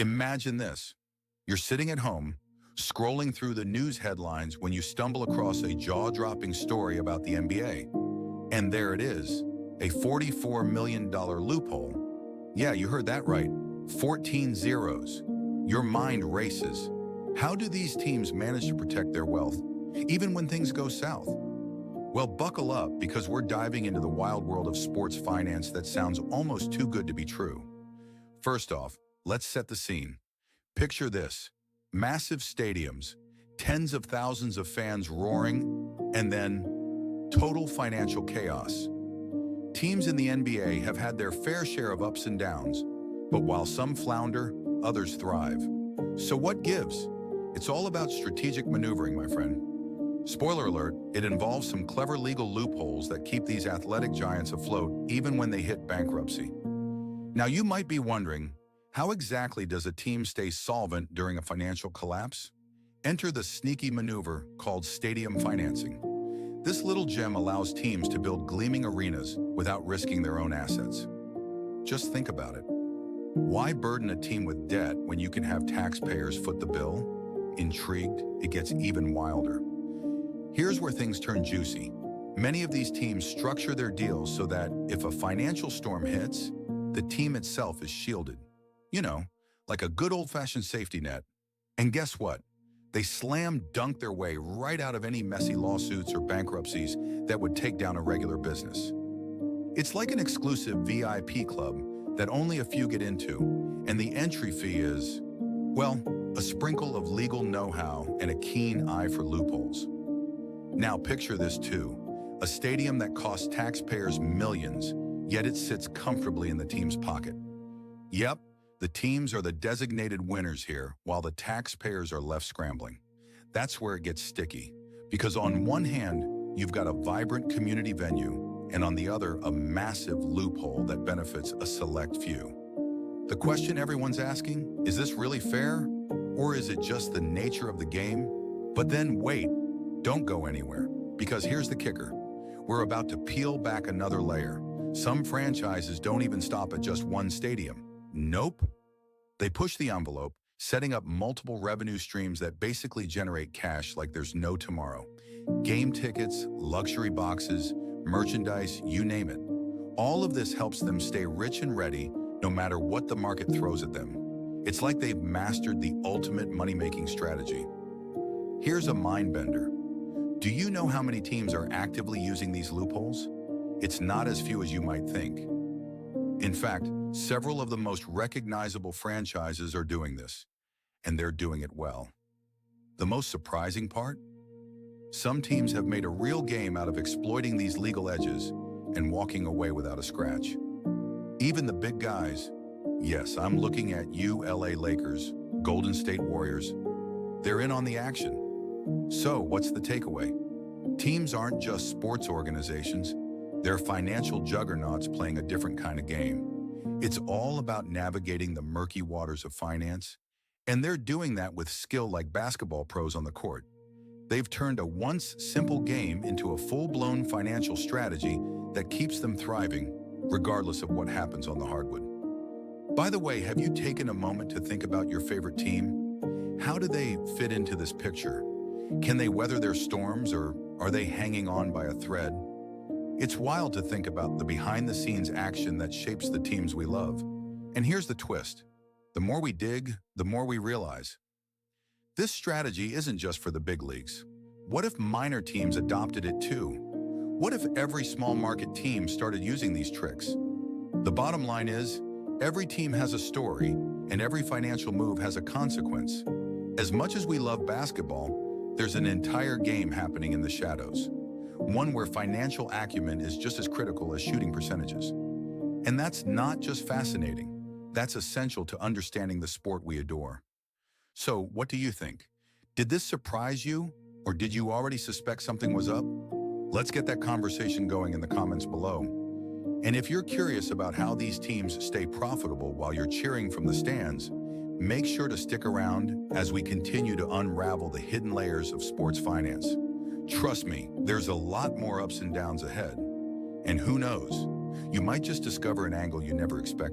Imagine this. You're sitting at home, scrolling through the news headlines when you stumble across a jaw-dropping story about the NBA. And there it is, a $44 million loophole. Yeah, you heard that right. 14 zeros. Your mind races. How do these teams manage to protect their wealth, even when things go south? Well, buckle up because we're diving into the wild world of sports finance that sounds almost too good to be true. First off, let's set the scene. Picture this: massive stadiums, tens of thousands of fans roaring, and then total financial chaos. Teams in the NBA have had their fair share of ups and downs, but while some flounder, others thrive. So what gives? It's all about strategic maneuvering, my friend. Spoiler alert, it involves some clever legal loopholes that keep these athletic giants afloat even when they hit bankruptcy. Now you might be wondering, how exactly does a team stay solvent during a financial collapse? Enter the sneaky maneuver called stadium financing. This little gem allows teams to build gleaming arenas without risking their own assets. Just think about it. Why burden a team with debt when you can have taxpayers foot the bill? Intrigued, it gets even wilder. Here's where things turn juicy. Many of these teams structure their deals so that if a financial storm hits, the team itself is shielded. You know, like a good old-fashioned safety net. And guess what? They slam dunk their way right out of any messy lawsuits or bankruptcies that would take down a regular business. It's like an exclusive VIP club that only a few get into, and the entry fee is, well, a sprinkle of legal know-how and a keen eye for loopholes. Now picture this too, a stadium that costs taxpayers millions, yet it sits comfortably in the team's pocket. Yep, the teams are the designated winners here, while the taxpayers are left scrambling. That's where it gets sticky, because on one hand, you've got a vibrant community venue, and on the other, a massive loophole that benefits a select few. The question everyone's asking, is this really fair? Or is it just the nature of the game? But then wait, don't go anywhere, because here's the kicker. We're about to peel back another layer. Some franchises don't even stop at just one stadium. Nope. They push the envelope, setting up multiple revenue streams that basically generate cash like there's no tomorrow. Game tickets, luxury boxes, merchandise, you name it. All of this helps them stay rich and ready no matter what the market throws at them. It's like they've mastered the ultimate money-making strategy. Here's a mind bender. Do you know how many teams are actively using these loopholes? It's not as few as you might think. In fact, several of the most recognizable franchises are doing this, and they're doing it well. The most surprising part? Some teams have made a real game out of exploiting these legal edges and walking away without a scratch. Even the big guys, yes, I'm looking at you, LA Lakers, Golden State Warriors, they're in on the action. So, what's the takeaway? Teams aren't just sports organizations, they're financial juggernauts playing a different kind of game. It's all about navigating the murky waters of finance, and they're doing that with skill like basketball pros on the court. They've turned a once simple game into a full-blown financial strategy that keeps them thriving, regardless of what happens on the hardwood. By the way, have you taken a moment to think about your favorite team? How do they fit into this picture? Can they weather their storms, or are they hanging on by a thread? It's wild to think about the behind-the-scenes action that shapes the teams we love. And here's the twist. The more we dig, the more we realize. This strategy isn't just for the big leagues. What if minor teams adopted it too? What if every small market team started using these tricks? The bottom line is, every team has a story, and every financial move has a consequence. As much as we love basketball, there's an entire game happening in the shadows. One where financial acumen is just as critical as shooting percentages. And that's not just fascinating. That's essential to understanding the sport we adore. So, what do you think? Did this surprise you, or did you already suspect something was up? Let's get that conversation going in the comments below. And if you're curious about how these teams stay profitable while you're cheering from the stands, make sure to stick around as we continue to unravel the hidden layers of sports finance. Trust me, there's a lot more ups and downs ahead. And who knows, you might just discover an angle you never expected.